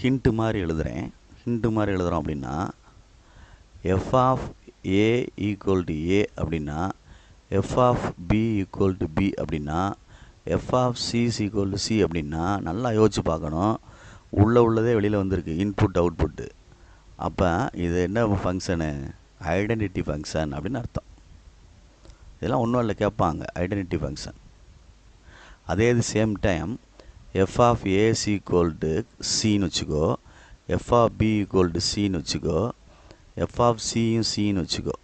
Hint மாதிரி எழுதுகிறேன். Hint மாதிரி எழுதுகிறோம் அப்படின்னா f of a equal to a அப்படின்னா f of b equal to b அப்படின்னா f of c equal to c அப்படின்னா நல்லா யோசிச்சு பார்க்கணும். உள்ளதே வெளியில் வந்திருக்கு, இன்புட் அவுட்புட்டு. அப்போ இது என்ன ஃபங்க்ஷனு? ஐடென்டிட்டி ஃபங்க்ஷன் அப்படின்னு அர்த்தம். இதெல்லாம் ஒன்றும் இல்லை, கேட்பாங்க ஐடென்டிட்டி ஃபங்க்ஷன். அதே இது same time f of a's equal to சின்னு வச்சுக்கோ, f of b equal to சின்னு வச்சுக்கோ, எஃப் ஆஃப் சியும் சின்னு வச்சுக்கோ.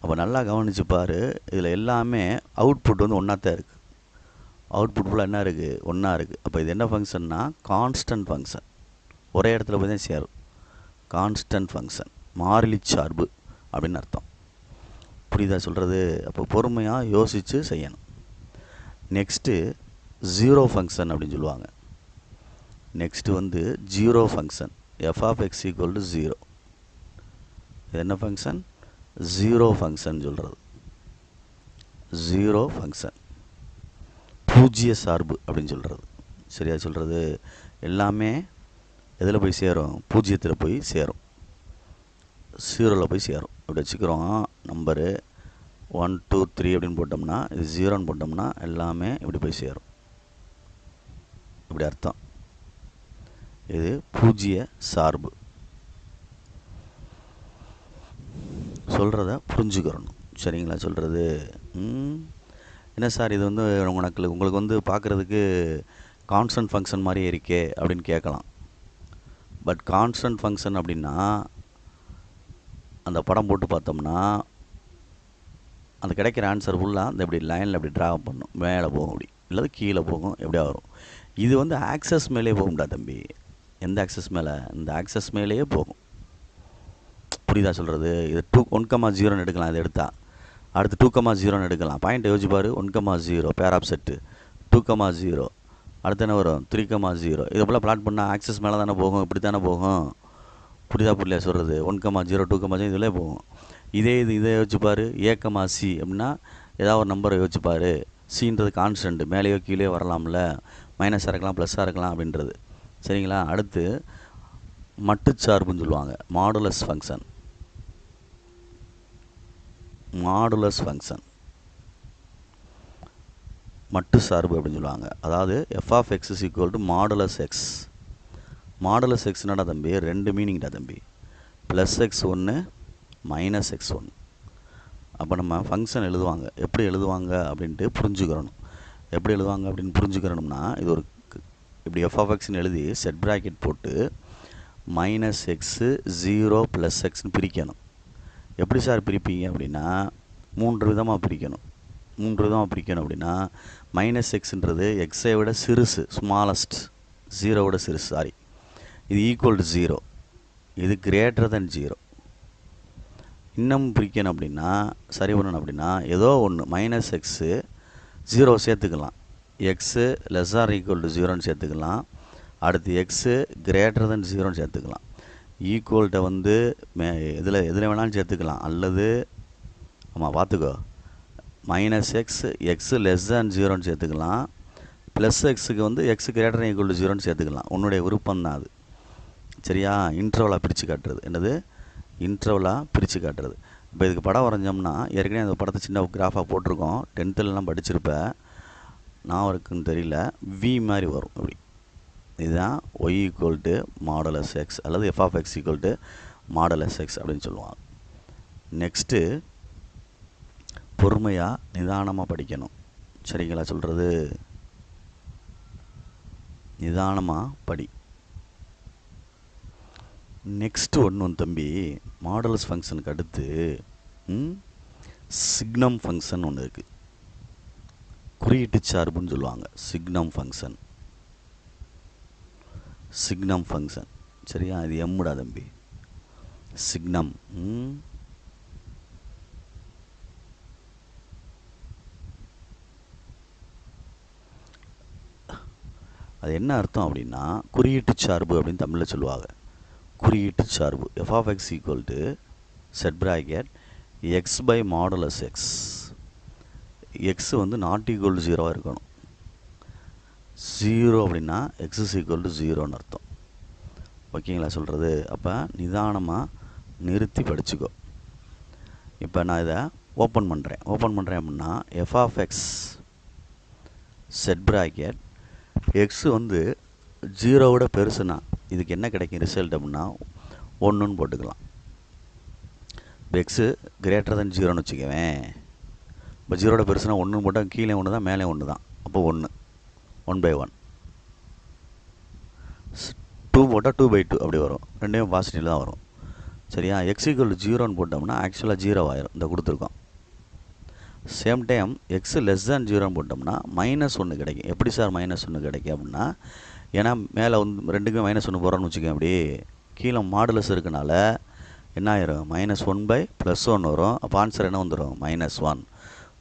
அப்போ நல்லா கவனிச்சு பாரு, இதில் எல்லாமே அவுட்புட் வந்து ஒன்றா தான் இருக்குது. அவுட்புட் ஃபுல்லாக என்ன இருக்குது? ஒன்றா இருக்குது. அப்போ இது என்ன ஃபங்க்ஷன்னா கான்ஸ்டன்ட் ஃபங்க்ஷன். ஒரே இடத்துல போய் தான் சேரும். கான்ஸ்டன்ட் ஃபங்க்ஷன், மாறிலி சார்பு அப்படின்னு அர்த்தம். புரியுதா சொல்கிறது? அப்போ பொறுமையாக யோசித்து செய்யணும். நெக்ஸ்ட்டு ஜீரோ ஃபங்க்ஷன் அப்படின்னு சொல்லுவாங்க. நெக்ஸ்ட்டு வந்து zero function, F of X equal to zero. இது என்ன ஃபங்க்ஷன்? ஜீரோ ஃபங்க்ஷன் சொல்கிறது. ஜீரோ ஃபங்க்ஷன், பூஜ்ஜிய சார்பு அப்படின்னு சொல்கிறது. சரியா சொல்கிறது? எல்லாமே எதில் போய் சேரும்? பூஜ்ஜியத்தில் போய் சேரும், ஜீரோவில் போய் சேரும். இப்படி வச்சுக்கிறோம். நம்பரு 1 2 3 அப்படின்னு போட்டோம்னா, இது ஜீரோன்னு போட்டோம்னா எல்லாமே இப்படி போய் சேரும். இப்படி அர்த்தம். இது பூஜ்ஜிய சார்பு. சொல்கிறத புரிஞ்சுக்கிறணும். சரிங்களா சொல்கிறது? என்ன சார் இது வந்து உங்களுக்கு வந்து பார்க்குறதுக்கு கான்ஸ்டன்ட் ஃபங்க்ஷன் மாதிரியே இருக்கே அப்படின்னு கேட்கலாம். பட் கான்ஸ்டன்ட் ஃபங்க்ஷன் அப்படின்னா அந்த படம் போட்டு பார்த்தோம்னா அந்த கிடைக்கிற ஆன்சர் ஃபுல்லாக அந்த இப்படி லைனில் இப்படி ட்ரா பண்ணும், மேலே போகும், இப்படி இல்லாத கீழே போகும், எப்படியா வரும். இது வந்து ஆக்சஸ் மேலே போகும்டா தம்பி. எந்த ஆக்சஸ் மேலே? இந்த ஆக்சஸ் மேலேயே போகும். புரியுதா சொல்கிறது? இது 1,0 எடுக்கலாம். இது எடுத்தால் அடுத்து 2,0 எடுக்கலாம். பாயிண்ட் யோசிச்சு பாரு. 1,0 பேர் ஆஃப் செட்டு, 2,0 அடுத்து என்ன வரும்? 3,0. இதை போல் பிளாட் பண்ணால் ஆக்சஸ் மேலே தானே போகும், இப்படி தானே போகும். புரியுதா சொல்கிறது? 1,0 2,0 இதிலே போகும். இதை யோசிச்சுப்பார். ஏ,சி அப்படின்னா ஏதாவது ஒரு நம்பரை யோசிச்சுப்பார். சின்றது கான்ஸ்டன்ட், மேலேயோ கீழே வரலாம்ல, மைனஸாக இருக்கலாம் ப்ளஸ்ஸாக இருக்கலாம் அப்படின்றது. சரிங்களா? அடுத்து மட்டுச்சார்புன்னு சொல்லுவாங்க, மாடுலஸ் ஃபங்க்ஷன். மாடுலஸ் ஃபங்க்ஷன், மட்டு சார்பு அப்படின்னு சொல்லுவாங்க. அதாவது f of x is equal to modulus x. Modulus எக்ஸ்னாடா தம்பி? ரெண்டு மீனிங்டா தம்பி. ப்ளஸ் எக்ஸ் ஒன்று, மைனஸ் எக்ஸ் ஒன்று. அப்போ நம்ம ஃபங்க்ஷன் எழுதுவாங்க, எப்படி எழுதுவாங்க அப்படின்ட்டு புரிஞ்சுக்கிறணும். எப்படி எழுதுவாங்க அப்படின்னு புரிஞ்சுக்கிறணும்னா, இது ஒரு இப்படி எஃப் ஆஃப் எக்ஸ்ன்னு எழுதி செட் ப்ராக்கெட் போட்டு மைனஸ் எக்ஸு 0 ப்ளஸ் எக்ஸ்ன்னு பிரிக்கணும். எப்படி சார் பிரிப்பீங்க அப்படின்னா, மூன்று விதமாக பிரிக்கணும் அப்படின்னா, மைனஸ் எக்ஸுன்றது எக்ஸை விட சிறுசு, ஸ்மாலஸ்ட், 0 சிறுசு, சாரி. இது ஈக்குவல் டு 0, இது கிரேட்டர் தென் 0. இன்னும் பிரிக்கணும் அப்படின்னா, சரி பண்ணணும் அப்படின்னா, ஏதோ ஒன்று மைனஸ் எக்ஸு 0 சேர்த்துக்கலாம், x less or equal to 0ன்னு சேர்த்துக்கலாம், அடுத்து எக்ஸு கிரேட்டர் தென் 0ன்னு சேர்த்துக்கலாம். ஈக்குவல்கிட்ட வந்து எதில் வேணாலும் சேர்த்துக்கலாம், அல்லது ஆமாம் பார்த்துக்கோ, மைனஸ் எக்ஸு லெஸ் தேன் 0ன்னு சேர்த்துக்கலாம், ப்ளஸ் எக்ஸுக்கு வந்து x greater than equal to 0ன்னு சேர்த்துக்கலாம். உன்னுடைய விருப்பம் தான் அது. சரியா? இன்டர்வலாக பிரித்து காட்டுறது. என்னது? இன்டர்வலாக பிரித்து காட்டுறது. இப்போ இதுக்கு படம் வரைஞ்சோம்னா, ஏற்கனவே அந்த படத்தை சின்ன கிராஃபாக போட்டிருக்கோம், 10th படிச்சிருப்பேன், நான் இருக்குன்னு தெரியல, வி மாதிரி வரும். இப்படி இதுதான் y equal to modulus x அல்லது f of X equal to modulus x அப்படின்னு சொல்லுவாங்க. நெக்ஸ்ட்டு பொறுமையாக நிதானமாக படிக்கணும். சரிங்களா சொல்கிறது? நிதானமாக படி. நெக்ஸ்ட்டு ஒன்று தம்பி, மாடுலஸ் ஃபங்க்ஷனுக்கு அடுத்து சிக்னம் ஃபங்க்ஷன் ஒன்று இருக்குது. குறியீட்டு சார்புன்னு சொல்லுவாங்க. Signum function. சரியா? இது எம்முடா தம்பி. சிக்னம். அது என்ன அர்த்தம் அப்படின்னா, குறியீட்டு சார்பு அப்படின்னு தமிழில் சொல்லுவாங்க. குறியீட்டு சார்பு F of X equal to set bracket X by modulus X. X வந்து நாட் ஈக்குவல் டு 0 இருக்கணும். 0 அப்படின்னா எக்ஸ் இஸ் ஈக்குவல் டு 0ன்னு அர்த்தம். ஓகேங்களா சொல்கிறது? அப்போ நிதானமாக நிறுத்தி படிச்சுக்கோ. இப்போ நான் இதை ஓப்பன் பண்ணுறேன் அப்படின்னா f(x) செட் ப்ராக்கெட் எக்ஸ் வந்து 0 பெருசுனா இதுக்கு என்ன கிடைக்கும் ரிசல்ட் அப்படின்னா 1ன்னு போட்டுக்கலாம். இப்போ எக்ஸு கிரேட்டர் தென் 0ன்னு வச்சுக்குவேன். இப்போ 0 பெருசுனா 1ன்னு போட்டால் கீழே 1 தான் மேலே 1 தான். அப்போ 1 1/1. 2 போட்டால் 2/2 அப்படி வரும். ரெண்டுமே பாசிட்டிவ் தான் வரும். சரியா? எக்ஸ் ஈக்குவல் டு 0ன்னு போட்டோம்னா ஆக்சுவலாக 0 ஆயிரும். இந்த கொடுத்துருக்கோம். Same time x less than 0ன்னு போட்டோம்னா -1 கிடைக்கும். எப்படி சார் -1 கிடைக்கும் அப்படின்னா, ஏன்னா மேலே வந்து ரெண்டுக்குமே -1 போகிறோன்னு வச்சுக்கோங்க. அப்படி கீழே மாடுலஸ் இருக்கனால என்ன ஆயிரும்? -1/+1 வரும். அப்போ ஆன்சர் என்ன வந்துடும்? -1.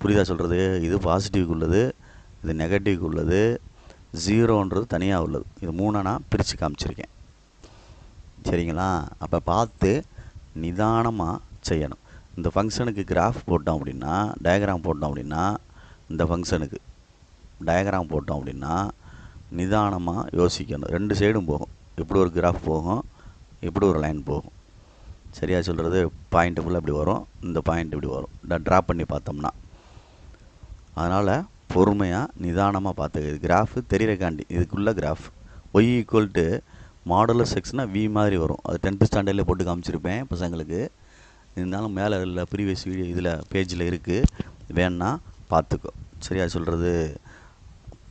புரியுதா சொல்கிறது? இது பாசிட்டிவ்க்கு உள்ளது, இது நெகட்டிவ்க்கு உள்ளது, 0ன்றது தனியாக உள்ளது. இது 3 நான் பிரித்து காமிச்சிருக்கேன். சரிங்களா? அப்போ பார்த்து நிதானமாக செய்யணும். இந்த ஃபங்க்ஷனுக்கு கிராஃப் போட்டோம் அப்படின்னா, டயக்ராம் போட்டோம் அப்படின்னா, இந்த ஃபங்க்ஷனுக்கு டயக்ராம் போட்டோம் அப்படின்னா நிதானமாக யோசிக்கணும். 2 சைடும் போகும். இப்படி ஒரு கிராஃப் போகும், இப்படி ஒரு லைன் போகும். சரியா சொல்கிறது? பாயிண்ட் ஃபுல்லாக இப்படி வரும், இந்த பாயிண்ட் இப்படி வரும். ட்ரா பண்ணி பார்த்தோம்னா அதனால் பொறுமையாக நிதானமாக பார்த்துக்க. கிராஃபு தெரியறக்காண்டி இதுக்குள்ள graph y equal to modulus எக்ஸ்னால் வி மாதிரி வரும். அது 10th ஸ்டாண்டர்ட்லேயே போட்டு காமிச்சிருப்பேன் பசங்களுக்கு. இருந்தாலும் மேலே இல்லை ப்ரீவியஸ் வீடியோ இதில் பேஜில் இருக்குது, வேணா பார்த்துக்கோ. சரியா சொல்கிறது?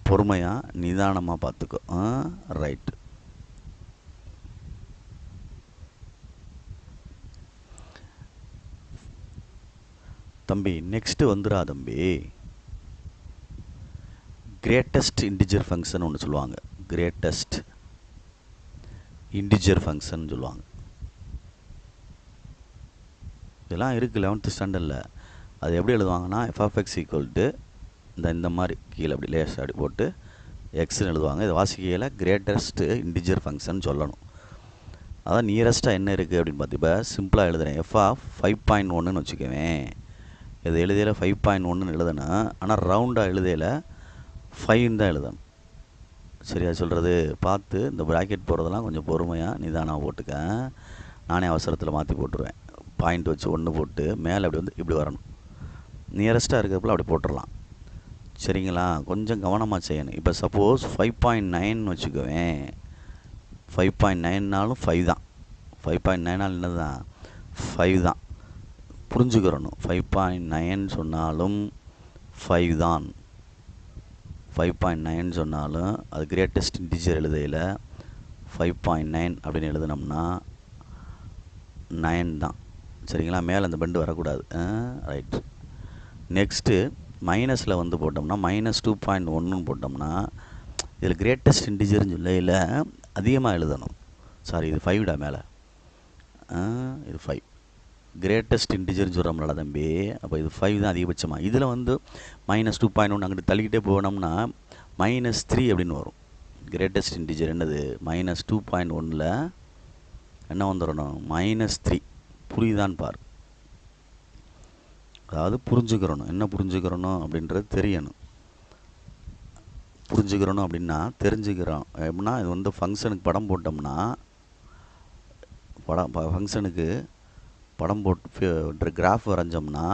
பொறுமையாக நிதானமாக பார்த்துக்கோ. ரைட். தம்பி நெக்ஸ்ட்டு வந்துடா தம்பி. கிரேட்டஸ்ட் இன்டிஜர் ஃபங்க்ஷன் ஒன்று சொல்லுவாங்க. கிரேட்டஸ்ட் இன்டிஜர் ஃபங்க்ஷன் சொல்லுவாங்க. இதெல்லாம் இருக்குது 11th ஸ்டாண்டர்டில். அது எப்படி எழுதுவாங்கன்னா f(x) ஈக்குவல் டு இந்த மாதிரி கீழே அப்படி லேஸ் அப்படி போட்டு எக்ஸ்ன்னு எழுதுவாங்க. இது வாசிக்கையில் கிரேட்டஸ்ட் இன்டிஜர் ஃபங்க்ஷன் சொல்லணும். அதான் நியரஸ்ட்டாக என்ன இருக்குது அப்படின்னு பார்த்து இப்போ சிம்பிளாக எழுதுகிறேன். f(5.1)ன்னு வச்சுக்குவேன். இது எழுதியில் 5.1ன்னு எழுதணும். ஆனால் ரவுண்டாக எழுதியில் 5 தான் எழுதணும். சரியா சொல்கிறது? பார்த்து இந்த ப்ராக்கெட் போடுறதெல்லாம் கொஞ்சம் பொறுமையாக நிதானமாக போட்டுக்க. நானே அவசரத்தில் மாற்றி போட்டுருவேன். பாயிண்ட் வச்சு 1 போட்டு மேலே அப்படி வந்து இப்படி வரணும். நியரஸ்ட்டாக இருக்கிறப்பல அப்படி போட்டுடலாம். சரிங்களா? கொஞ்சம் கவனமாக செய்யணும். இப்போ சப்போஸ் 5.9 வச்சுக்குவேன். 5.9னாலும் 5 தான். 5.9 என்னது தான்? 5 தான். புரிஞ்சுக்கிறணும். 5.9 சொன்னாலும் 5 தான். 5.9 சொன்னாலும் அது கிரேட்டஸ்ட் இன்டிஜர் எழுதையில் 5.9 அப்படின்னு எழுதுனோம்னா 9 தான். சரிங்களா? மேலே அந்த பெண்டு வரக்கூடாது. ரைட். நெக்ஸ்ட்டு மைனஸில் வந்து போட்டோம்னா -2.1ன்னு போட்டோம்னா இதில் கிரேட்டஸ்ட் இன்டிஜர்னு சொல்லையில் அதிகமாக எழுதணும். சாரி, இது 5டா மேலே. இது 5 கிரேட்டஸ்ட் இன்டிஜர்னு சொல்கிறோம்ல தம்பி. அப்போ இது 5 தான் அதிகபட்சமாக. இதில் வந்து -2.1 அங்கிட்டு தள்ளிக்கிட்டே போனோம்னா -3 அப்படின்னு வரும். கிரேட்டஸ்ட் இன்டிஜர் என்னது? -2.1ல் என்ன வந்துடணும்? -3. புரியுதான்னு பார். அதாவது புரிஞ்சுக்கிறணும். என்ன புரிஞ்சுக்கிறணும் அப்படின்றது தெரியணும். புரிஞ்சுக்கிறணும் அப்படின்னா தெரிஞ்சுக்கிறோம் எப்படின்னா, இது வந்து ஃபங்க்ஷனுக்கு படம் போட்டோம்னா ஃபங்க்ஷனுக்கு படம் போட்டு கிராஃப் வரைஞ்சோம்னா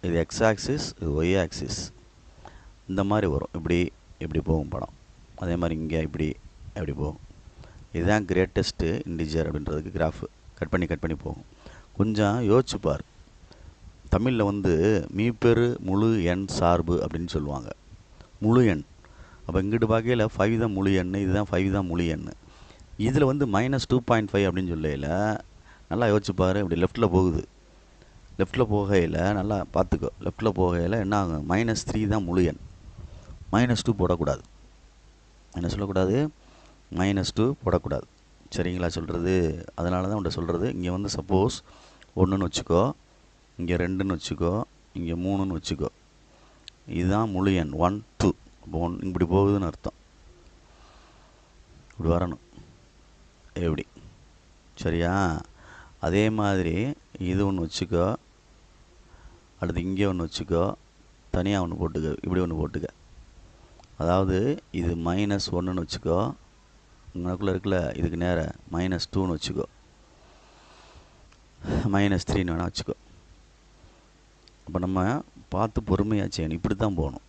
இது எக்ஸ் ஆக்சிஸ், இது ஒய் ஆக்சிஸ், இந்த மாதிரி வரும். இப்படி போகும் படம். அதே மாதிரி இங்கே இப்படி போகும். இதுதான் கிரேட்டஸ்ட்டு இன்டிஜர் அப்படின்றதுக்கு கிராஃபு கட் பண்ணி போகும். கொஞ்சம் யோசிச்சுப்பார். தமிழில் வந்து மீப்பெரு முழு எண் சார்பு அப்படின்னு சொல்லுவாங்க. முழு எண். அப்போ இங்கிட்டு பார்க்கையில் 5 தான் முழு எண், இதுதான் 5 தான் முழு எண். இதில் வந்து -2.5 அப்படின்னு சொல்லையில் நல்லா யோசிச்சுப்பார். இப்படி லெஃப்ட்டில் போகுது. லெஃப்ட்டில் போகையில் நல்லா பார்த்துக்கோ. லெஃப்ட்டில் போகையில் என்ன ஆகும்? -3 தான் முழு எண். -2 போடக்கூடாது. என்ன சொல்லக்கூடாது? -2 போடக்கூடாது. சரிங்களா சொல்கிறது? அதனால தான் உன்ட்ட சொல்கிறது. இங்கே வந்து சப்போஸ் 1ன்னு வச்சுக்கோ, இங்கே 2ன்னு வச்சுக்கோ, இங்கே 3ன்னு வச்சுக்கோ. இதுதான் முழு எண் 1 2. இப்போ 1 இப்படி போகுதுன்னு அர்த்தம். இப்படி வரணும். எப்படி? சரியா? அதே மாதிரி இது ஒன்று வச்சுக்கோ, அடுத்து இங்கே ஒன்று வச்சுக்கோ, தனியாக ஒன்று போட்டுக்க, இப்படி ஒன்று போட்டுக்க. அதாவது இது -1ன்னு வச்சுக்கோ, உங்களுக்குள்ளே இருக்குல்ல, இதுக்கு நேராக -2ன்னு வச்சுக்கோ, -3ன்னு வேணால் வச்சுக்கோ. அப்போ நம்ம பார்த்து பொறுமையாக செய்யணும். இப்படி தான் போகணும்.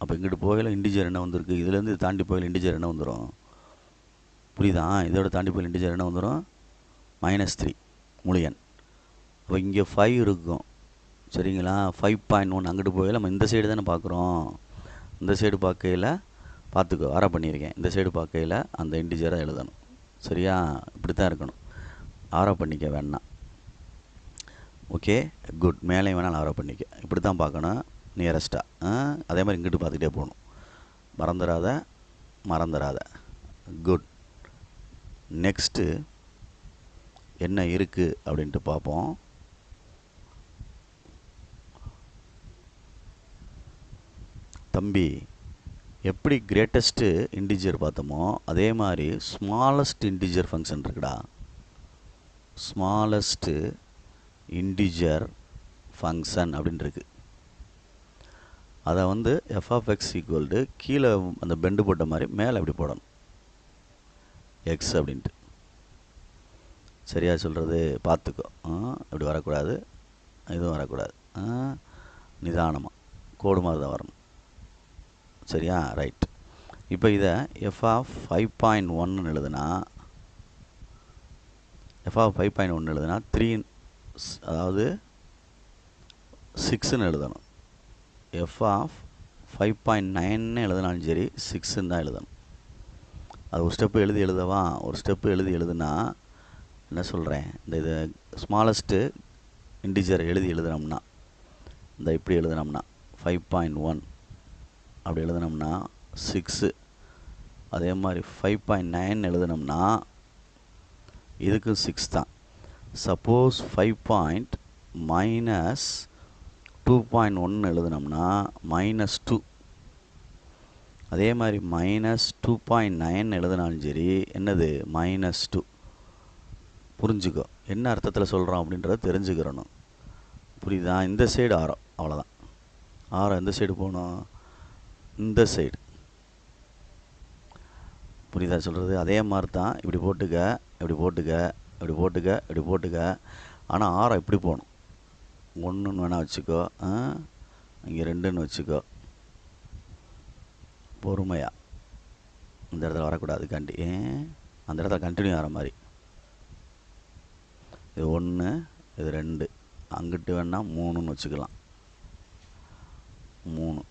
அப்போ இங்கிட்டு போகையில் இண்டிஜர் என்ன வந்திருக்கு, இதுலேருந்து தாண்டி போகையில் இண்டிஜர் என்ன வந்துடும், புரியுதா? இதோட தாண்டி போகையில் இண்டிஜர் என்ன வந்துடும், -3 முழு எண். அப்போ இங்கே 5 இருக்கும், சரிங்களா? 5.1 அங்கிட்டு போகையில் நம்ம இந்த சைடு தானே பார்க்குறோம். இந்த சைடு பார்க்கையில் பார்த்துக்கோ, ஆரா பண்ணியிருக்கேன். இந்த சைடு பார்க்கையில் அந்த இண்டிஜரை எழுதணும், சரியா? இப்படி தான் இருக்கணும், ஆரா பண்ணிக்க வேணாம். Okay, good. மேலேயும் வேணாலும் ஆரா பண்ணிக்க. இப்படி தான் பார்க்கணும் நியரஸ்ட்டாக. அதே மாதிரி இங்கிட்டு பார்த்துக்கிட்டே போகணும், மறந்துடாத. குட். நெக்ஸ்ட்டு என்ன இருக்குது அப்படின்ட்டு பார்ப்போம். தம்பி, எப்படி கிரேட்டஸ்ட்டு இன்டிஜர் பார்த்தோமோ அதே மாதிரி ஸ்மாலஸ்ட் இன்டிஜர் ஃபங்க்ஷன் இருக்குடா. ஸ்மாலஸ்ட்டு இன்டிஜர் ஃபங்க்ஷன் அப்படின்னு இருக்குது. அதை வந்து f(x) கீழே அந்த பெண்டு போட்ட மாதிரி மேலே இப்படி போடணும், x அப்படின்ட்டு. சரியா சொல்கிறது? பார்த்துக்கோ, இப்படி வரக்கூடாது, இதுவும் வரக்கூடாது, நிதானமாக கோடு மாதிரி தான் வரணும், சரியா? ரைட். இப்போ இதை f(5.1) எழுதுனா, f(5.1) எழுதுனா 3, அதாவது 6ன்னு எழுதணும். f(5.9) எழுதினாலும் சரி 6ன்னு தான் எழுதணும். அது ஒரு ஸ்டெப்பு எழுதவா, ஒரு ஸ்டெப்பு எழுதுனா என்ன சொல்கிறேன், இந்த இது ஸ்மாலஸ்ட்டு இன்டிஜர் எழுதினோம்னா, இந்த இப்படி எழுதினோம்னா 5.1 அப்படி எழுதினோம்னா 6. அதே மாதிரி 5.9 எழுதினோம்னா இதுக்கும் 6 தான். சப்போஸ் 5.-2.1 எழுதினோம்னா -2. அதே மாதிரி -2.9 எழுதினாலும் சரி என்னது, -2. புரிஞ்சுக்கோ என்ன அர்த்தத்தில் சொல்கிறோம் அப்படின்றத தெரிஞ்சுக்கிறணும், புரியுதா? இந்த சைடு ஆரம், அவ்வளோதான். ஆரம் எந்த சைடு போகணும், இந்த சைடு. புரியுதா சொல்கிறது? அதே மாதிரி தான் இப்படி போட்டுக்க, இப்படி போட்டுக்க, இப்படி போட்டுக்க, இப்படி போட்டுக்க. ஆனால் ஆரம் இப்படி போகணும். 1ன்னு வேணால் வச்சுக்கோ, இங்கே 2ன்னு வச்சுக்கோ. பொறுமையாக இந்த இடத்துல வரக்கூடாது, அந்த இடத்துல கண்டினியூ ஆகிற மாதிரி. இது 1, இது 2, அங்கிட்டு வேணால் 3ன்னு வச்சுக்கலாம். 3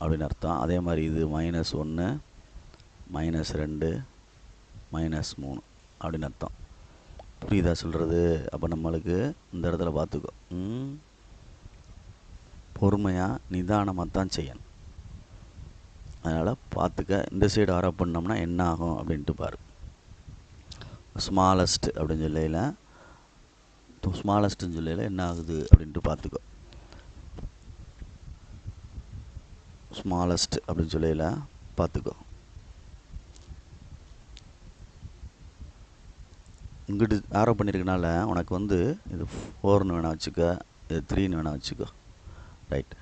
அப்படின்னு அர்த்தம். அதே மாதிரி இது -1, -2, -3 அப்படின்னு அர்த்தம். புரியுதா சொல்கிறது? அப்போ நம்மளுக்கு இந்த இடத்துல பார்த்துக்கோ, பொறுமையாக நிதானமாக தான் செய்யணும். அதனால் பார்த்துக்க. இந்த சைடு ஆரா பண்ணோம்னா என்ன ஆகும் அப்படின்ட்டு பாரு. ஸ்மாலஸ்ட் அப்படின்னு சொல்லையில் என்ன ஆகுது அப்படின்ட்டு பார்த்துக்கோ. ஸ்மாலஸ்ட் அப்படின்னு சொல்லையில் பார்த்துக்கோ. இங்கிட்டு ஆரோ பண்ணியிருக்கனால உனக்கு வந்து இது 4ன்னு வேணால் வச்சுக்க, இது 3ன்னு வேணால் வச்சுக்கோ. ரைட்.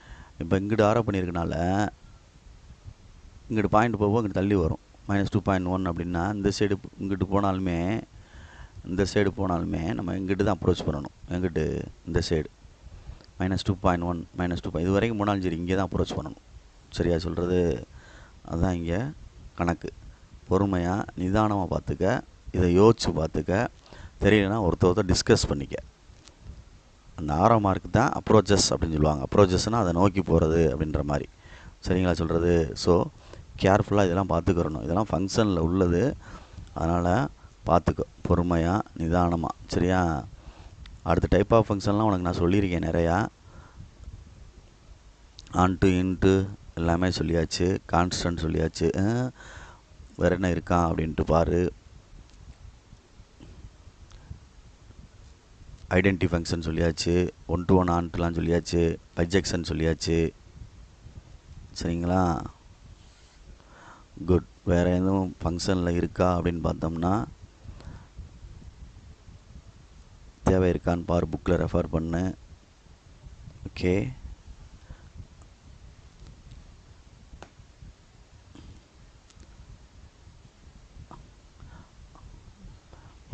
இப்போ இங்கிட்டு ஆரோ பண்ணியிருக்கனால இங்கிட்டு பாயிண்ட் போகும், இங்கிட்டு தள்ளி வரும். -2.1 அப்படின்னா இந்த சைடு இங்கிட்டு போனாலுமே, இந்த சைடு போனாலுமே நம்ம இங்கிட்டு தான் அப்ரோச் பண்ணணும். எங்கிட்டு இந்த சைடு -2.1 -2. இது வரைக்கும் போனாலும் சரி இங்கே தான் அப்ரோச் பண்ணணும். சரியா சொல்கிறது? அதுதான் இங்கே கணக்கு. பொறுமையாக நிதானமாக பார்த்துக்க, இதை யோசித்து பார்த்துக்க. தெரியலனா ஒருத்தர் டிஸ்கஸ் பண்ணிக்க. அந்த 6ஆம் மார்க்கு தான் அப்ரோச்சஸ் அப்படின்னு சொல்லுவாங்க. அப்ரோச்சஸ்னால் அதை நோக்கி போகிறது அப்படின்ற மாதிரி. சரிங்களா சொல்கிறது? ஸோ கேர்ஃபுல்லாக இதெல்லாம் பார்த்துக்கிறணும். இதெல்லாம் ஃபங்க்ஷனில் உள்ளது, அதனால் பார்த்துக்கோ பொறுமையாக நிதானமாக, சரியா? அடுத்த டைப் ஆஃப் ஃபங்க்ஷன்லாம் உனக்கு நான் சொல்லியிருக்கேன் நிறையா. ஆன்ட்டு இன்ட்டு எல்லாமே சொல்லியாச்சு, கான்ஸ்டன்ட் சொல்லியாச்சு. வேறு என்ன இருக்கா அப்படின்ட்டு பாரு. ஐடென்டி ஃபங்க்ஷன் சொல்லியாச்சு, 1-to-1 ஆன்ட்டுலாம் சொல்லியாச்சு, பைஜெக்ஷன் சொல்லியாச்சு, சரிங்களா? குட். வேறு எதுவும் ஃபங்க்ஷனில் இருக்கா அப்படின்னு பார்த்தோம்னா, தேவை இருக்கான்னு பாரு, புக்கில் ரெஃபர் பண்ணு. ஓகே,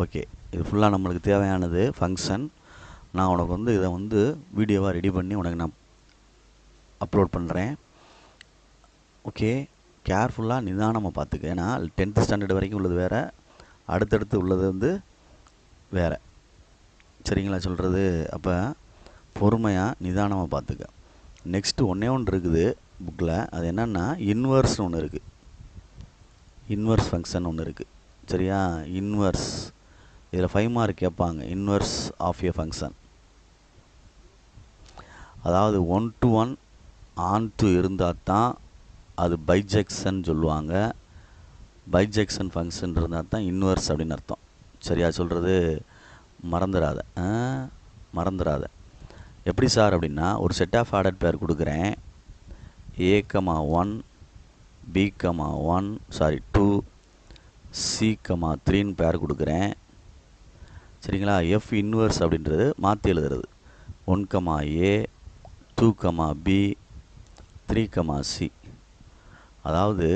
ஓகே, இது ஃபுல்லாக நம்மளுக்கு தேவையானது ஃபங்க்ஷன். நான் உனக்கு வந்து இதை வந்து வீடியோவாக ரெடி பண்ணி உனக்கு நான் அப்லோட் பண்ணுறேன். ஓகே, கேர்ஃபுல்லாக நிதானமாக பார்த்துக்க. ஏன்னா 10th ஸ்டாண்டர்ட் வரைக்கும் உள்ளது வேறு, அடுத்தடுத்து உள்ளது வந்து வேறு. சரிங்களா சொல்கிறது? அப்போ பொறுமையாக நிதானமாக பார்த்துக்க. நெக்ஸ்ட்டு ஒன்று இருக்குது புக்கில். அது என்னென்னா இன்வர்ஸ்னு ஒன்று இருக்குது. இன்வர்ஸ் ஃபங்க்ஷன் ஒன்று இருக்குது. சரியா? இன்வர்ஸ் இதில் 5 மார்க் கேட்பாங்க. இன்வர்ஸ் ஆஃப் ஏ ஃபங்க்ஷன், அதாவது 1 to 1 on to இருந்தால் தான் அது பைஜெக்ஷன் சொல்லுவாங்க. பைஜெக்ஷன் ஃபங்க்ஷன் இருந்தால் தான் இன்வர்ஸ் அப்படின்னு அர்த்தம். சரியா சொல்கிறது? மறந்துடாத. எப்படி சார் அப்படின்னா, ஒரு செட் ஆஃப் ஆர்டர் பேர் கொடுக்குறேன். A,1 B,1 2 C,3ன்னு பேர் கொடுக்குறேன். சரிங்களா? எஃப் இன்வர்ஸ் அப்படின்றது மாற்றி எழுதுறது 1,A 2,B 3,C. அதாவது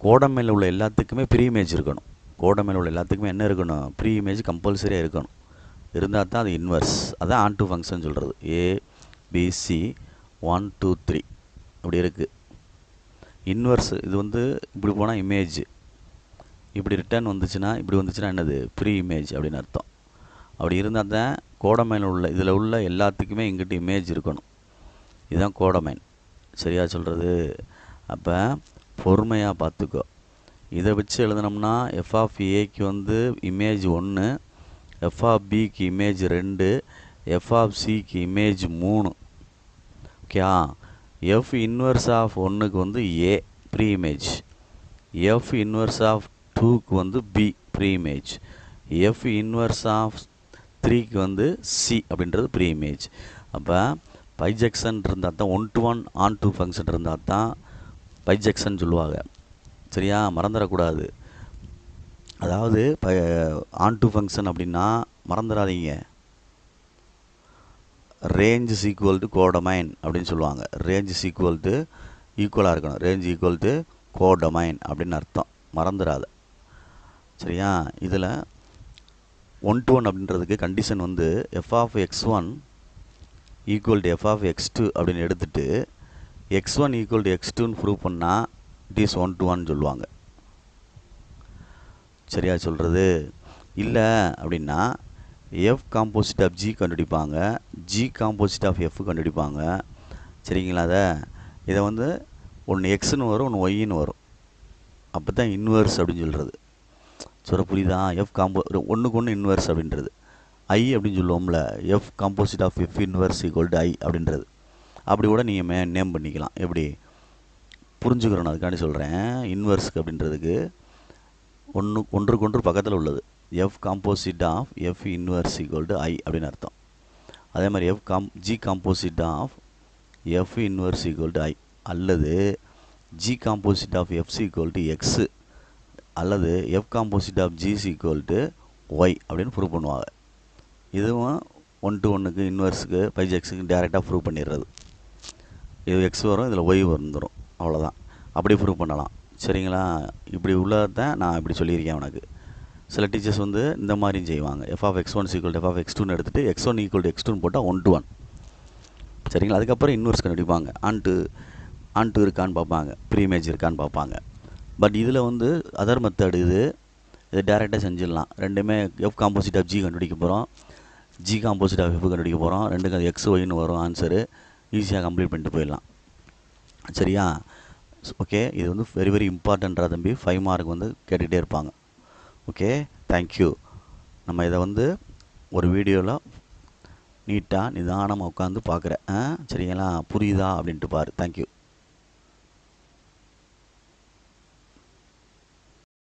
கோடமையில் உள்ள எல்லாத்துக்குமே ப்ரீ இமேஜ் இருக்கணும். கோடமையில் உள்ள எல்லாத்துக்குமே என்ன இருக்கணும்? ப்ரீ இமேஜ் கம்பல்சரியாக இருக்கணும். இருந்தால் தான் அது இன்வர்ஸ். அதான் ஆன் டு ஃபங்க்ஷன் சொல்கிறது. ABC 1 2 3 அப்படி இருக்குது. இன்வர்ஸ் இது வந்து இப்படி போனால் இமேஜ், இப்படி ரிட்டர்ன் வந்துச்சுன்னா, இப்படி வந்துச்சுன்னா என்னது? ப்ரீ இமேஜ் அப்படின்னு அர்த்தம். அப்படி இருந்தால் தான் கோடமைன் உள்ள இதில் உள்ள எல்லாத்துக்குமே இங்கிட்ட இமேஜ் இருக்கணும். இதுதான் கோடமைன். சரியா சொல்கிறது? அப்போ பொறுமையாக பார்த்துக்கோ. இதை வச்சு எழுதினோம்னா எஃப் ஆஃப் ஏக்கு வந்து இமேஜ் 1, எஃப் ஆஃப் பிக்கு இமேஜ் 2, எஃப் ஆஃப் சிக்கு image 3. Okay, f inverse of 1க்கு வந்து a pre image, f inverse of 2க்கு வந்து b pre image, f inverse of 3க்கு வந்து சி அப்படின்றது ப்ரீ இமேஜ். அப்போ பைஜெக்ஷன் இருந்தால் தான் 1 to 1 on to ஃபங்க்ஷன் இருந்தால் தான் பைஜெக்ஷன் சொல்லுவாங்க. சரியா? மறந்துடக்கூடாது. அதாவது ஆன் டு ஃபங்க்ஷன் அப்படின்னா மறந்துடாதீங்க, range is equal to codomain அப்படின்னு சொல்லுவாங்க. ரேஞ்ச் இஸ் ஈக்குவல் டு ஈக்குவலாக இருக்கணும். ரேஞ்ச் ஈக்குவல் டு கோடமைன் அப்படின்னு அர்த்தம். மறந்துடாத. சரியா? இதில் 1 to 1 அப்படின்றதுக்கு கண்டிஷன் வந்து f of x1 equal to f of x2 அப்படின்னு எடுத்துகிட்டு x1 ஈக்குவல் டு x2ன்னு ப்ரூவ் பண்ணால் இட் இஸ் 1 to 1 சொல்லுவாங்க. சரியா சொல்கிறது? இல்லை அப்படின்னா எஃப் காம்போசிட் ஆஃப் ஜி கண்டுபிடிப்பாங்க, ஜி காம்போசிட் ஆஃப் எஃப் கண்டுபிடிப்பாங்க. சரிங்களா? இதை வந்து ஒன்று எக்ஸ்ன்னு வரும், ஒன்று ஒய்ன்னு வரும். அப்போ தான் இன்வர்ஸ் அப்படின்னு சொல்கிறது. சொல்ல புரியுதா? எஃப் ஒன்றுக்கு ஒன்று இன்வர்ஸ் அப்படின்றது ஐ அப்படின்னு சொல்லுவோம்ல. F composite of f inverse equal to I அப்படின்றது. அப்படி கூட நீங்கள் நேம் பண்ணிக்கலாம். எப்படி புரிஞ்சுக்கிறோம்? அதுக்காண்டி சொல்கிறேன். இன்வர்ஸ்க்கு அப்படின்றதுக்கு ஒன்றுக்கு ஒன்று பக்கத்தில் உள்ளது. F composite of f inverse equal to I அப்படின்னு அர்த்தம். அதே மாதிரி g composite of f inverse equal to I, அல்லது g composite of f equal to x, அல்லது f composite of g equal to y அப்படின்னு ப்ரூவ் பண்ணுவாங்க. இதுவும் 1 to 1க்கு இன்வர்ஸுக்கு பைஜெக்ஸுக்கு டேரெக்டாக ப்ரூவ் பண்ணிடுறது. இது எக்ஸ் வரும், இதில் ஒய் வந்துடும். அவ்வளோதான். அப்படி ப்ரூவ் பண்ணலாம். சரிங்களா? இப்படி உள்ளதான் நான் இப்படி சொல்லியிருக்கேன் உனக்கு. சில டீச்சர்ஸ் வந்து இந்த மாதிரியும் செய்வாங்க. F of x1 equal to f of x2ன்னு எடுத்துகிட்டு x1 ஈக்குவல் டு x2ன்னு போட்டால் 1 to 1. சரிங்களா? அதுக்கப்புறம் இன்வர்ஸ் கண்டுபிடிப்பாங்க. ஆன் டு இருக்கான்னு பார்ப்பாங்க, ப்ரீ இமேஜ் இருக்கான்னு பார்ப்பாங்க. பட் இதில் வந்து அதர் மெத்தட் இது டேரெக்டாக செஞ்சிடலாம். ரெண்டுமே எஃப் காம்போசிட் ஆஃப் ஜி கண்டுபிடிக்க போகிறோம், ஜி காம்போசிட் ஆஃப் எஃப் கண்டுபிடிக்க போகிறோம். ரெண்டுக்கு எக்ஸ் ஒய்ன்னு வரும் ஆன்சரு. ஈஸியாக கம்ப்ளீட் பண்ணிட்டு போயிடலாம். சரியா? ஓகே, இது வந்து வெரி வெரி இம்பார்ட்டண்ட்டாக தம்பி. 5 மார்க் வந்து கேட்டுகிட்டே இருப்பாங்க. Okay, thank you. நம்ம இதை வந்து ஒரு வீடியோவில் நீட்டாக நிதானமாக உட்காந்து பார்க்குறேன். சரிங்களா? புரியுதா அப்படின்ட்டு பாரு. தேங்க்யூ.